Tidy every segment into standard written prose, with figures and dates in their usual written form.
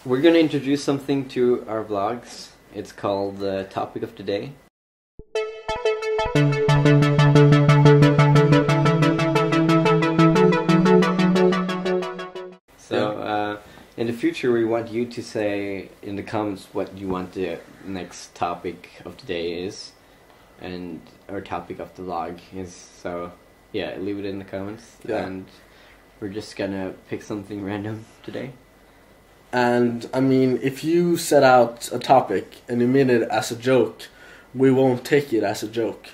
We're going to introduce something to our vlogs. It's called the topic of the day. So, in the future, we want you to say in the comments what you want the next topic of the day is, and our topic of the vlog is. So, yeah, leave it in the comments, and we're just gonna pick something random today. And I mean, if you set out a topic and you mean it as a joke, we won't take it as a joke.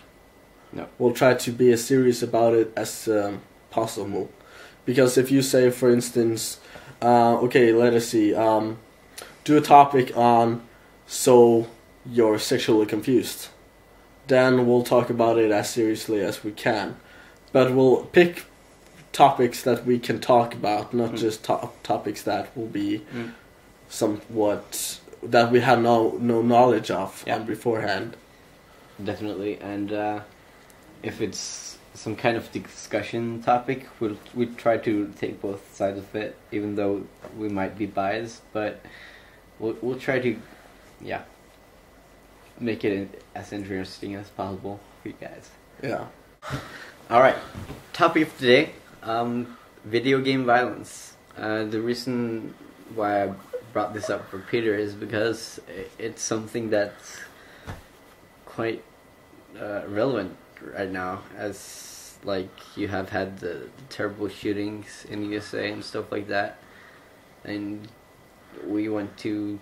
No. We'll try to be as serious about it as possible. Because if you say, for instance, okay, let us see, do a topic on so you're sexually confused, then we'll talk about it as seriously as we can. But we'll pick topics that we can talk about, not just topics that will be somewhat that we have no knowledge of beforehand. Definitely, and if it's some kind of discussion topic, we'll try to take both sides of it, even though we might be biased, but we'll try to make it as interesting as possible for you guys. Yeah. All right, topic of today. Video game violence. The reason why I brought this up for Peter is because it's something that's quite relevant right now, as like you have had the terrible shootings in the USA and stuff like that, and we want to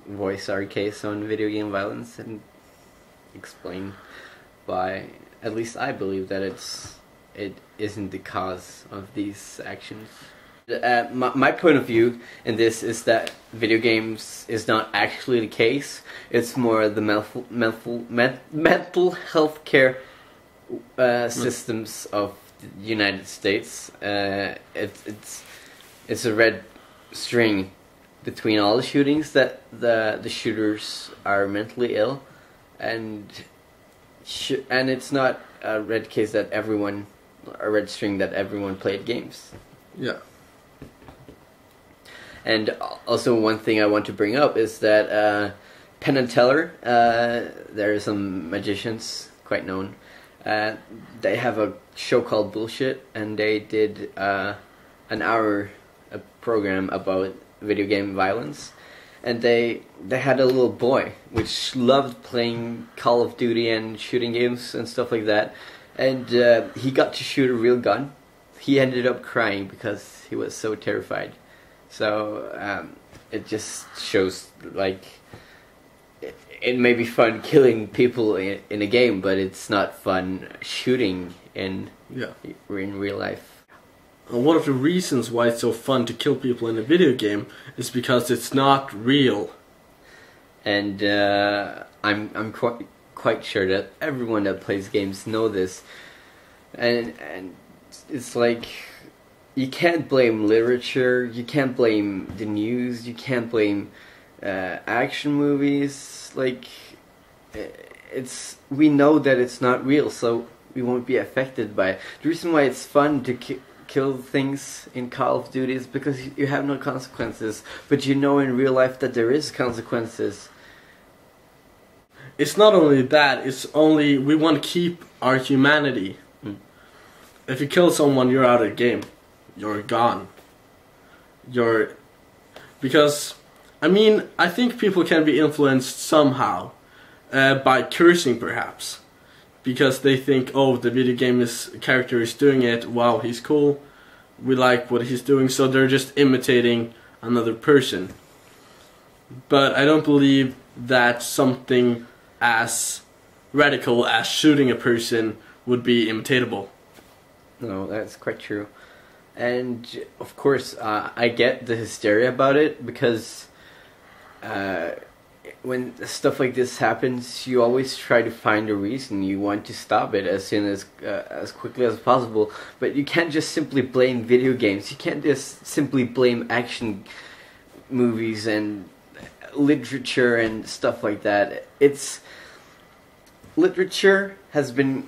voice our case on video game violence and explain why, at least I believe that it isn't the cause of these actions. My point of view in this is that video games is not actually the case. It's more the mental health care systems of the United States. It's a red string between all the shootings that the shooters are mentally ill, and it's not a red case that everyone. A red string that everyone played games. Yeah. And also one thing I want to bring up is that Penn and Teller, there are some magicians quite known. They have a show called Bullshit, and they did an hour program about video game violence. And they had a little boy which loved playing Call of Duty and shooting games and stuff like that. And he got to shoot a real gun. He ended up crying because he was so terrified. So it just shows, like, it may be fun killing people in a game, but it's not fun shooting in real life. One of the reasons why it's so fun to kill people in a video game is because it's not real. And I'm quite sure that everyone that plays games know this, and it's like you can't blame literature, you can't blame the news, you can't blame action movies. Like, we know that it's not real, so we won't be affected by it. The reason why it's fun to kill things in Call of Duty is because you have no consequences, but you know in real life that there is consequences. It's not only that, it's only we want to keep our humanity. If you kill someone, you're out of the game. You're gone. Because, I mean, I think people can be influenced somehow by cursing, perhaps. Because they think, oh, the video game character is doing it, wow, he's cool, we like what he's doing, so they're just imitating another person. But I don't believe that something as radical as shooting a person would be imitatable. No, that's quite true. And of course, I get the hysteria about it, because when stuff like this happens, you always try to find a reason. You want to stop it as soon as quickly as possible. But you can't just simply blame video games. You can't just simply blame action movies and literature and stuff like that. Literature has been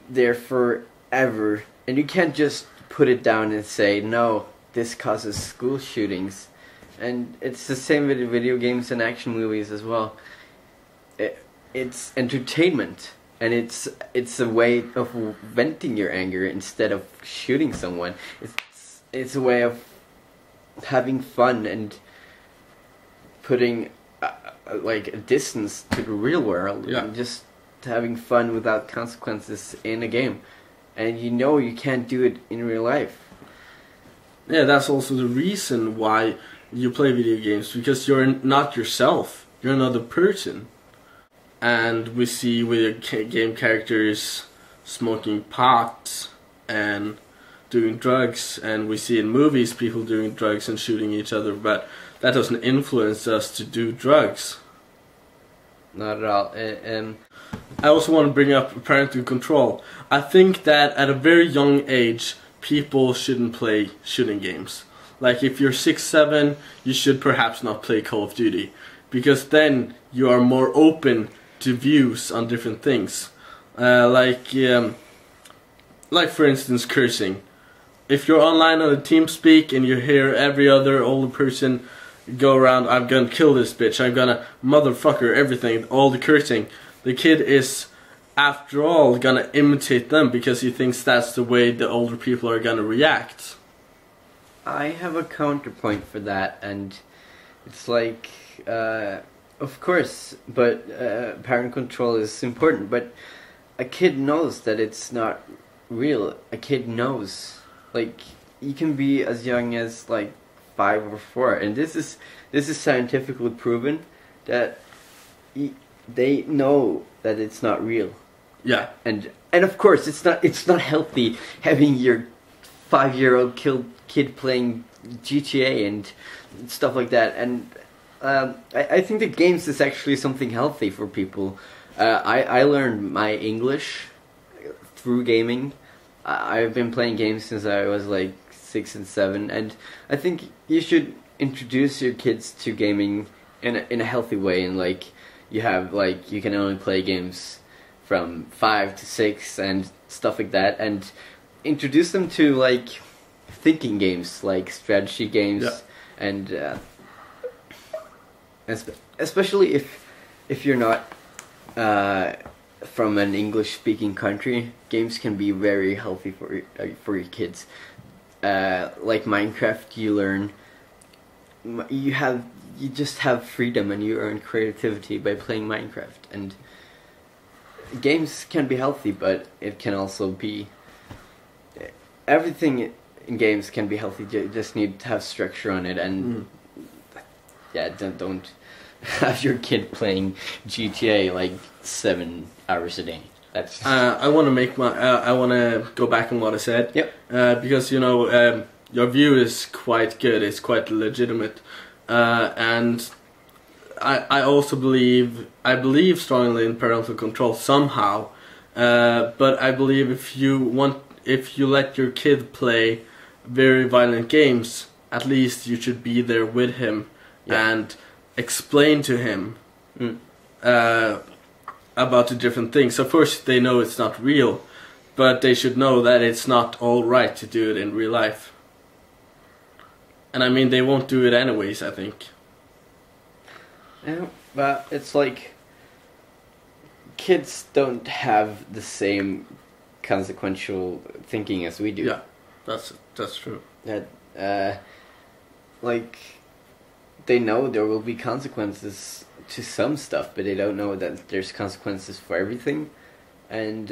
there forever, and you can't just put it down and say, no, this causes school shootings, and it's the same with video games and action movies as well. It's entertainment, and it's a way of venting your anger instead of shooting someone. It's a way of having fun and putting like a distance to the real world, Yeah. and just having fun without consequences in a game. And you know you can't do it in real life. Yeah, that's also the reason why you play video games, because you're not yourself. You're another person. And we see with game characters smoking pot and doing drugs, and we see in movies people doing drugs and shooting each other, but that doesn't influence us to do drugs. Not at all. I also want to bring up parental control. I think that at a very young age, people shouldn't play shooting games. Like if you're 6, 7, you should perhaps not play Call of Duty, because then you are more open to views on different things. Like for instance, cursing. If you're online on a TeamSpeak and you hear every other older person go around, I'm gonna kill this bitch, I'm gonna motherfucker everything, all the cursing, the kid is, after all, gonna imitate them because he thinks that's the way the older people are gonna react. I have a counterpoint for that, and it's like, of course, but parent control is important, but a kid knows that it's not real. A kid knows. Like, you can be as young as like 5 or 4, and this is scientifically proven that they know that it's not real. Yeah. And of course it's not healthy having your 5-year-old kid playing GTA and stuff like that. And I think that games is actually something healthy for people. I learned my English through gaming. I've been playing games since I was like 6 and 7, and I think you should introduce your kids to gaming in a healthy way. And like you can only play games from 5 to 6 and stuff like that, and introduce them to like thinking games, like strategy games. Yeah. And especially if you're not from an English-speaking country, games can be very healthy for your kids. Like Minecraft, you learn, you just have freedom, and you earn creativity by playing Minecraft. And games can be healthy, but it can also be, everything in games can be healthy. You just need to have structure on it, and yeah, don't have your kid playing GTA like 7 hours a day. That's I want to make my I want to go back on what I said. Yep. Because you know your view is quite good. It's quite legitimate, and I also believe strongly in parental control somehow. But I believe if you let your kid play very violent games, at least you should be there with him and explain to him about the different things. Of course, they know it's not real, but they should know that it's not all right to do it in real life. And I mean, they won't do it anyways, I think. Yeah, but it's like kids don't have the same consequential thinking as we do. Yeah, that's true. That like they know there will be consequences to some stuff, but they don't know that there's consequences for everything, and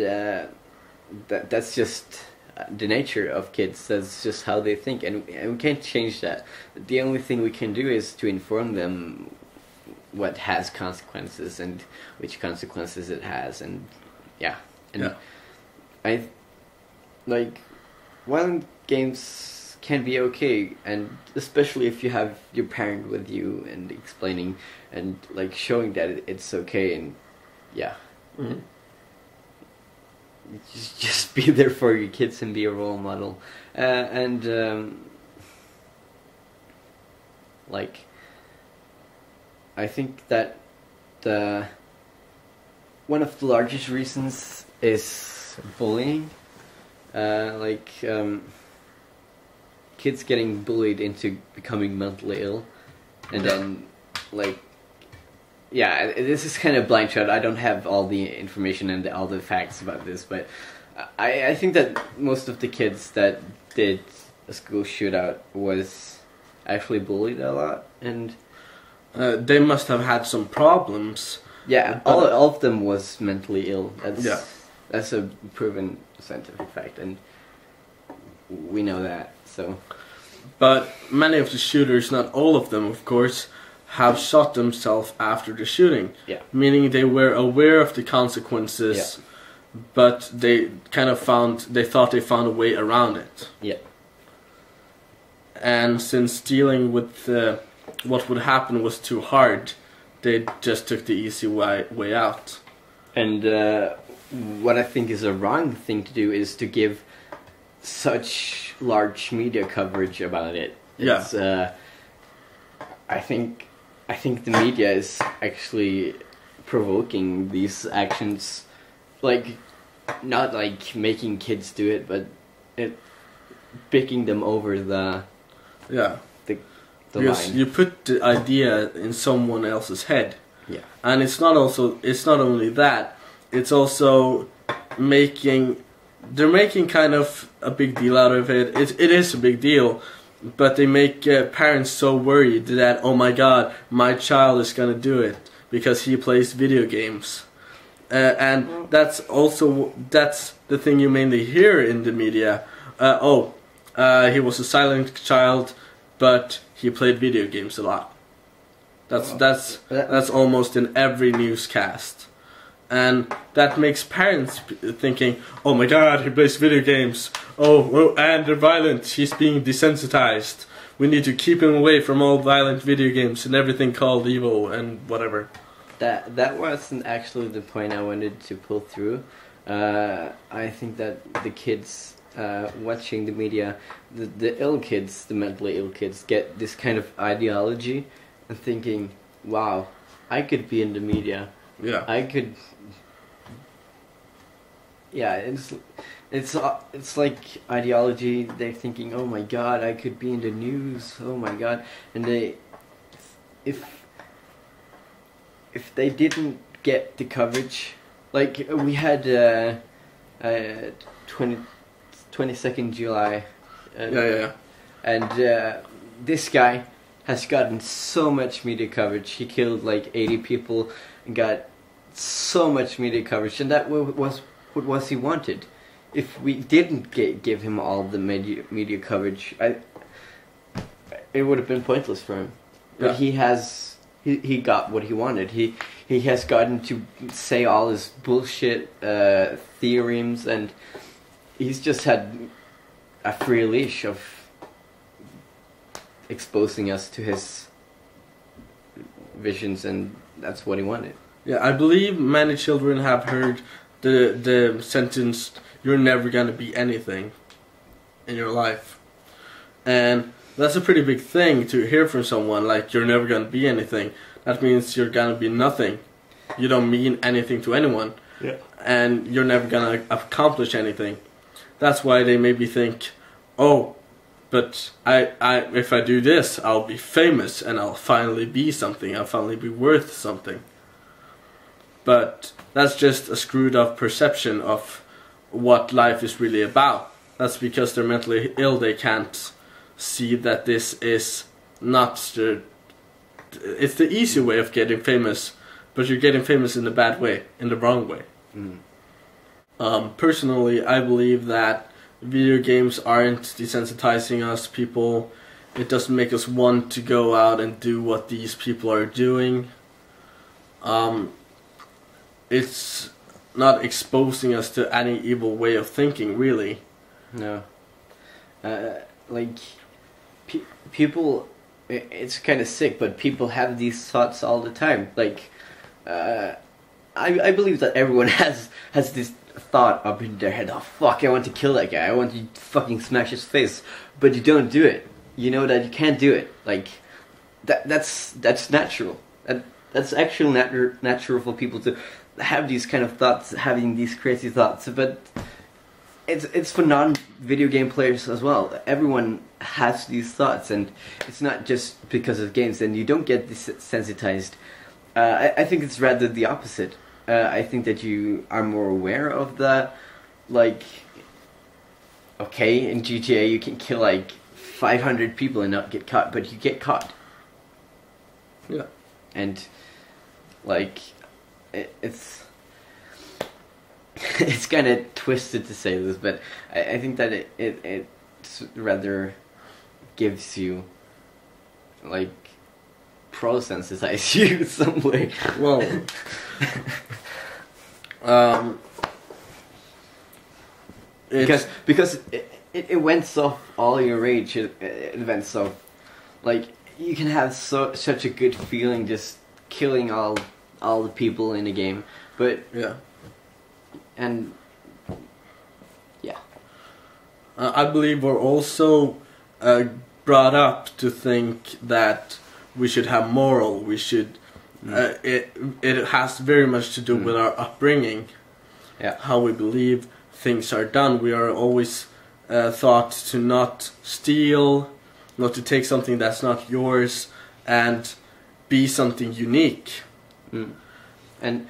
that's just the nature of kids. That's just how they think, and we can't change that. The only thing we can do is to inform them what has consequences and which consequences it has, and yeah. I like violent games can be okay, and especially if you have your parent with you and explaining and like showing that it's okay, and yeah. Mm-hmm. Just be there for your kids and be a role model, and like I think that one of the largest reasons is bullying. kids getting bullied into becoming mentally ill, and then like, yeah, this is kind of blind shot. I don't have all the information and all the facts about this, but I think that most of the kids that did a school shootout was actually bullied a lot, and they must have had some problems. Yeah, all of them was mentally ill. That's a proven scientific fact, and we know that. So, but many of the shooters, not all of them, of course, have shot themselves after the shooting. Yeah. Meaning they were aware of the consequences, but they kind of thought they found a way around it. Yeah. And since dealing with what would happen was too hard, they just took the easy way out. And what I think is a wrong thing to do is to give such large media coverage about it. It's, I think the media is actually provoking these actions, like not like making kids do it, but picking them over the because line. You put the idea in someone else's head. Yeah. And it's not only that, it's also they're making kind of a big deal out of it. It is a big deal, but they make parents so worried that, oh my god, my child is gonna do it because he plays video games. And that's the thing you mainly hear in the media. He was a silent child, but he played video games a lot. That's almost in every newscast. And that makes parents thinking, oh my god, he plays video games. And they're violent. He's being desensitized. We need to keep him away from all violent video games and everything called evil and whatever. That wasn't actually the point I wanted to pull through. I think that the kids watching the media, the ill kids, the mentally ill kids, get this kind of ideology and thinking, wow, I could be in the media. Yeah. I could. Yeah, it's like ideology. They're thinking, oh my god, I could be in the news. Oh my god, and if they didn't get the coverage, like we had 22nd July. And this guy has gotten so much media coverage. He killed like 80 people and got so much media coverage, and that was what was he wanted. If we didn't give him all the media coverage, it would have been pointless for him. But he got what he wanted. He has gotten to say all his bullshit theorems, and he's just had a free leash of exposing us to his visions, and that's what he wanted. Yeah, I believe many children have heard the sentence, "You're never gonna be anything in your life," and that's a pretty big thing to hear from someone. Like, you're never gonna be anything. That means you're gonna be nothing. You don't mean anything to anyone, and you're never gonna accomplish anything. That's why they maybe think, oh, but if I do this, I'll be famous and I'll finally be something. I'll finally be worth something. But that's just a screwed up perception of what life is really about. That's because they're mentally ill. They can't see that this is not it's the easy way of getting famous, but you're getting famous in the bad way, in the wrong way. Personally, I believe that video games aren't desensitizing us people. It doesn't make us want to go out and do what these people are doing. It's not exposing us to any evil way of thinking, really. No. People, it's kind of sick, but people have these thoughts all the time. Like, I believe that everyone has this thought up in their head, oh fuck, I want to kill that guy, I want to fucking smash his face, but you don't do it. You know that you can't do it. Like, that's natural. That's actually natural for people to have these kind of thoughts, having these crazy thoughts, but it's for non-video game players as well. Everyone has these thoughts, and it's not just because of games. And you don't get desensitized. I think it's rather the opposite. I think that you are more aware of the, like, okay, in GTA you can kill like 500 people and not get caught, but you get caught. Yeah. And like it's it's kind of twisted to say this, but I think that it rather gives you, like, pro-sensitize you some way. Well, because it went off all your rage. It went so, like, you can have such a good feeling just killing all the people in a game, but yeah. And yeah, I believe we're also brought up to think that we should have moral. We should. It has very much to do with our upbringing. Yeah. How we believe things are done. We are always thought to not steal, not to take something that's not yours, and be something unique. And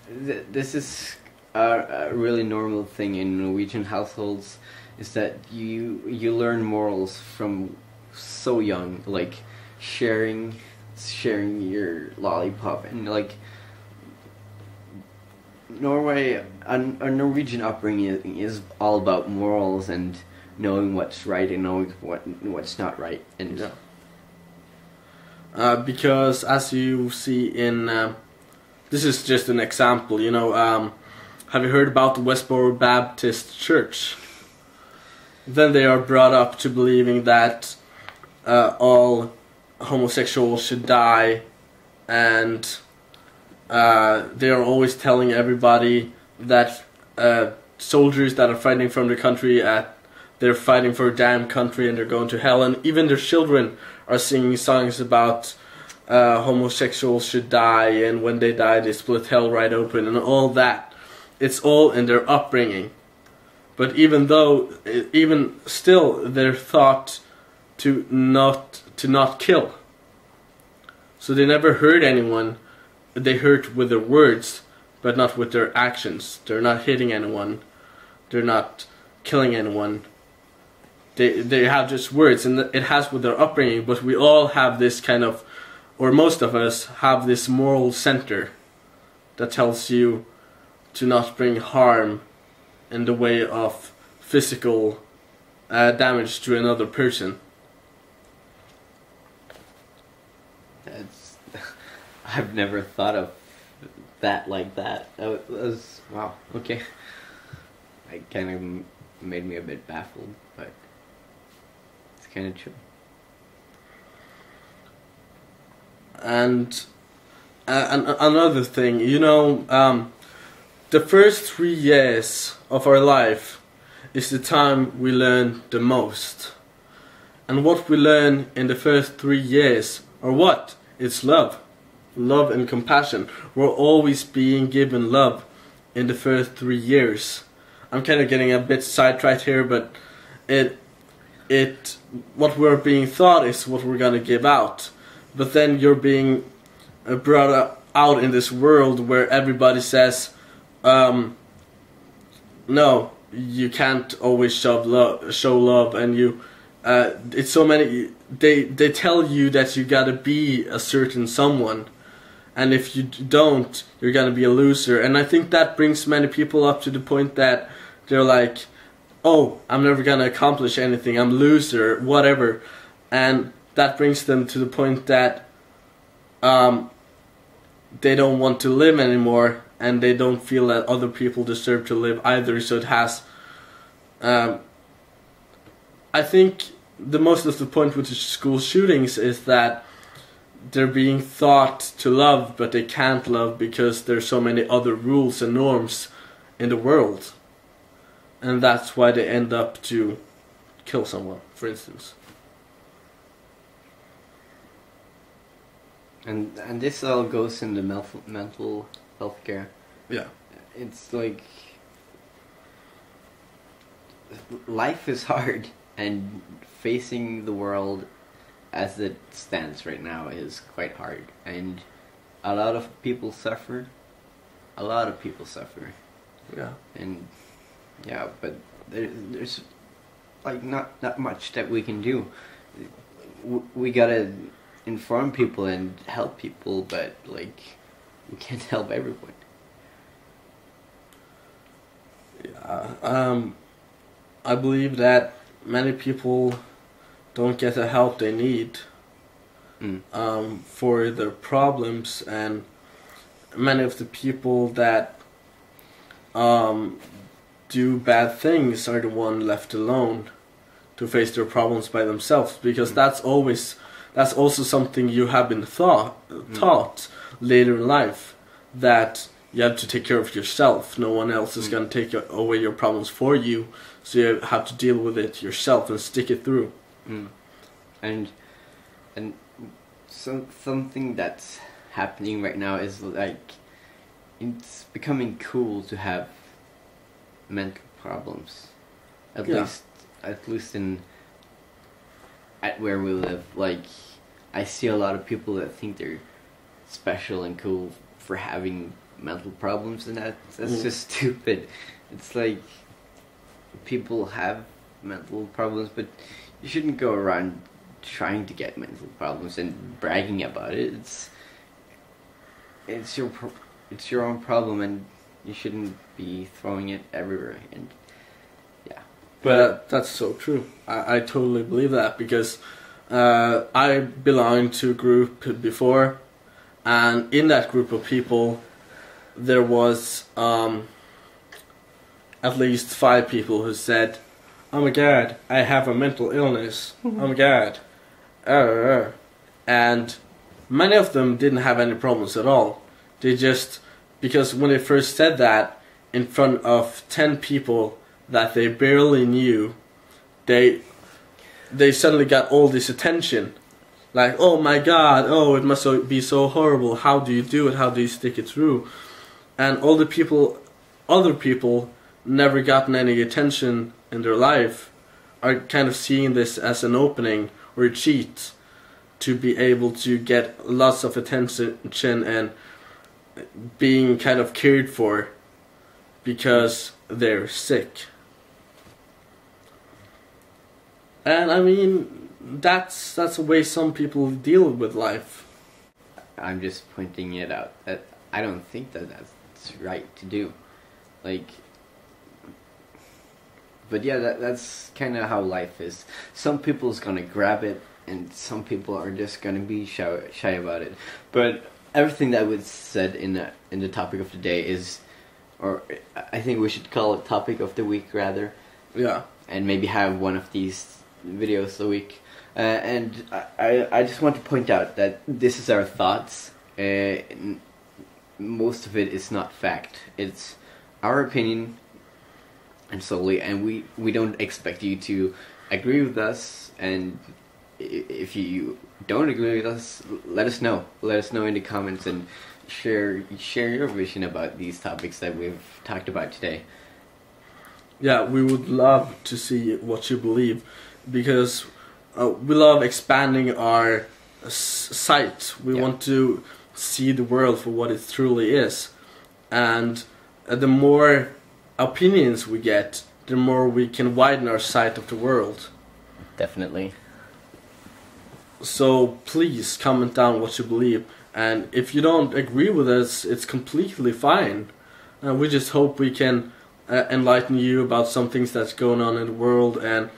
this is a really normal thing in Norwegian households, is that you learn morals from so young, like sharing your lollipop, and like Norway, a Norwegian upbringing is all about morals and knowing what's right and knowing what's not right. And because as you see in this is just an example, you know, have you heard about the Westboro Baptist Church? Then they are brought up to believing that all homosexuals should die, and they are always telling everybody that soldiers that are fighting from the country, they're fighting for a damn country and they're going to hell, and even their children are singing songs about homosexuals should die, and when they die they split hell right open, and all that. It's all in their upbringing. But even still, they're thought to not kill. So they never hurt anyone. They hurt with their words, but not with their actions. They're not hitting anyone. They're not killing anyone. They have just words, and it has with their upbringing. But we all have this kind of, or most of us have this moral center that tells you to not bring harm in the way of physical damage to another person. I've never thought of that like that. That was wow. Okay, it kind of made me a bit baffled, but it's kind of true. And another thing, you know, the first 3 years of our life is the time we learn the most. And what we learn in the first 3 years are what? It's love. Love and compassion. We're always being given love in the first 3 years. I'm kind of getting a bit sidetracked here, but what we're being taught is what we're gonna give out. But then you're being brought out in this world where everybody says, no, you can't always show love, and you, it's so many. They tell you that you gotta be a certain someone, and if you don't, you're gonna be a loser. And I think that brings many people up to the point that they're like, oh, I'm never gonna accomplish anything. I'm a loser, whatever, and that brings them to the point that they don't want to live anymore, and they don't feel that other people deserve to live either. So it has, I think the most of the point with the school shootings is that they're being taught to love, but they can't love because there's so many other rules and norms in the world. And that's why they end up to kill someone, for instance. And this all goes into mental health care. Yeah. It's like life is hard, and facing the world as it stands right now is quite hard, and a lot of people suffer. A lot of people suffer. Yeah. And yeah, but there's like not much that we can do. We gotta inform people and help people, but like we can't help everyone. Yeah. I believe that many people don't get the help they need for their problems, and many of the people that do bad things are the one left alone to face their problems by themselves, because that's also something you have been taught later in life, that you have to take care of yourself. No one else is going to take away your problems for you, so you have to deal with it yourself and stick it through. And something that's happening right now is like it's becoming cool to have mental problems, at least at where we live. Like, I see a lot of people that think they're special and cool for having mental problems, and that's just stupid. It's like, people have mental problems, but you shouldn't go around trying to get mental problems and bragging about it. It's your own problem, and you shouldn't be throwing it everywhere. And yeah, but that's so true. I totally believe that, because I belonged to a group before, and in that group of people there was at least 5 people who said, "Oh my God, I have a mental illness. Oh my God." And many of them didn't have any problems at all. They just, because when they first said that in front of 10 people that they barely knew, they suddenly got all this attention. Like, "Oh my God, oh, it must be so horrible. How do you do it? How do you stick it through?" And all the other people never gotten any attention in their life, are kind of seeing this as an opening or a cheat to be able to get lots of attention and being kind of cared for because they're sick. And I mean, that's the way some people deal with life. I'm just pointing it out that I don't think that that's right to do. Like, but yeah, that's kind of how life is. Some people's gonna grab it, and some people are just gonna be shy about it. But everything that was said in the topic of the day is, or I think we should call it topic of the week rather. Yeah. And maybe have one of these videos a week. And I just want to point out that this is our thoughts. Most of it is not fact. It's our opinion, and solely, and we don't expect you to agree with us. And if you don't agree with us, let us know. Let us know in the comments, and share your vision about these topics that we've talked about today. Yeah, we would love to see what you believe, because we love expanding our sight. We want to see the world for what it truly is, and the more opinions we get, the more we can widen our sight of the world. Definitely. So please comment down what you believe, and if you don't agree with us, it's completely fine. We just hope we can enlighten you about some things that's going on in the world, and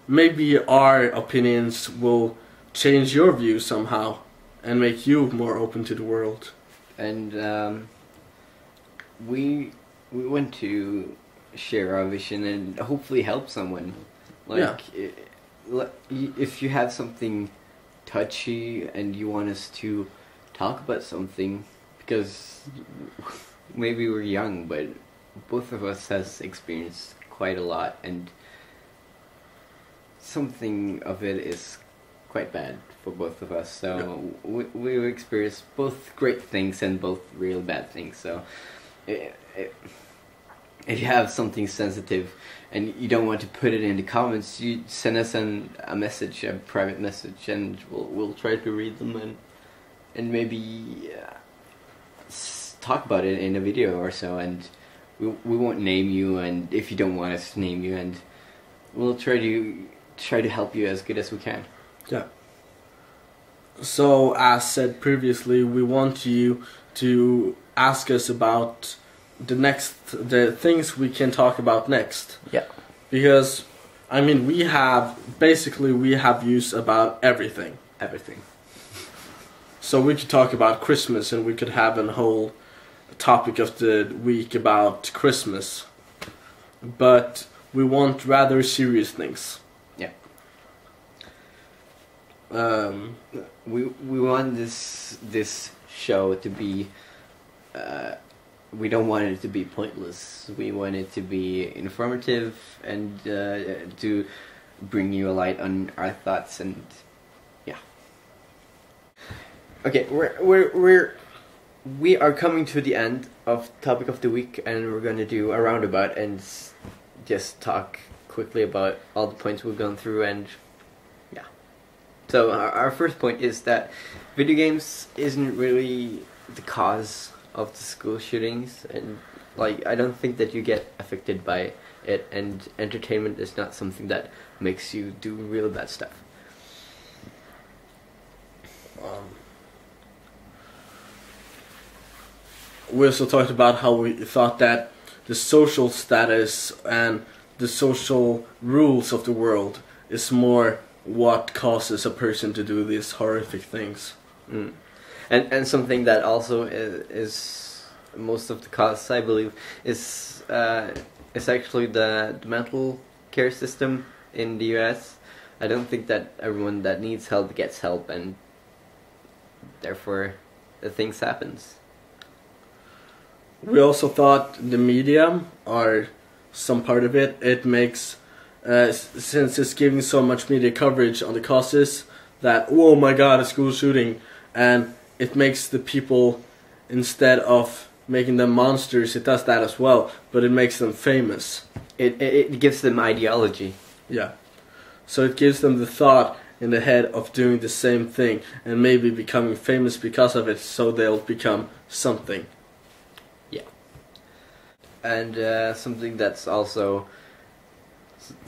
maybe our opinions will change your view somehow and make you more open to the world. And we want to share our vision and hopefully help someone. Like, if you have something touchy and you want us to talk about something, because maybe we're young, but both of us has experienced quite a lot, and something of it is quite bad for both of us. So we've experienced both great things and both real bad things. So if you have something sensitive and you don't want to put it in the comments, you send us a message, a private message, and we'll try to read them and maybe talk about it in a video or so. And we won't name you, and if you don't want us to name you, and we'll try to help you as good as we can. Yeah. So, as said previously, we want you to ask us about the things we can talk about next. Yeah. Because, I mean, we have views about everything. Everything. So we could talk about Christmas, and we could have a whole topic of the week about Christmas. But we want rather serious things. Yeah. We want this show to be. We don't want it to be pointless. We want it to be informative and to bring you a light on our thoughts, and yeah. Okay, we are coming to the end of topic of the week, and we're going to do a roundabout and just talk quickly about all the points we've gone through. And yeah. So our first point is that video games isn't really the cause of the school shootings, and like I don't think that you get affected by it, and entertainment is not something that makes you do real bad stuff. We also talked about how we thought that the social status and the social rules of the world is more what causes a person to do these horrific things. Mm. And something that also is most of the cause, I believe, is actually the mental care system in the US. I don't think that everyone that needs help gets help, and therefore the things happens. We also thought the media are some part of it. It makes, since it's giving so much media coverage on the causes, that, oh my god, a school shooting, and it makes the people, instead of making them monsters, it does that as well, but it makes them famous. It gives them ideology. Yeah. So it gives them the thought in the head of doing the same thing, and maybe becoming famous because of it, so they'll become something. Yeah. And something that's also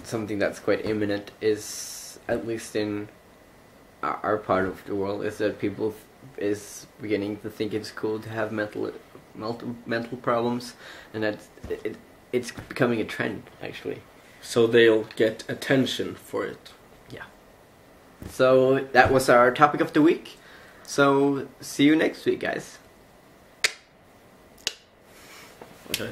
something that's quite imminent is, at least in our part of the world, is that people is beginning to think it's cool to have mental problems, and that it's becoming a trend, actually. So they'll get attention for it. Yeah. So that was our topic of the week. So see you next week, guys. Okay.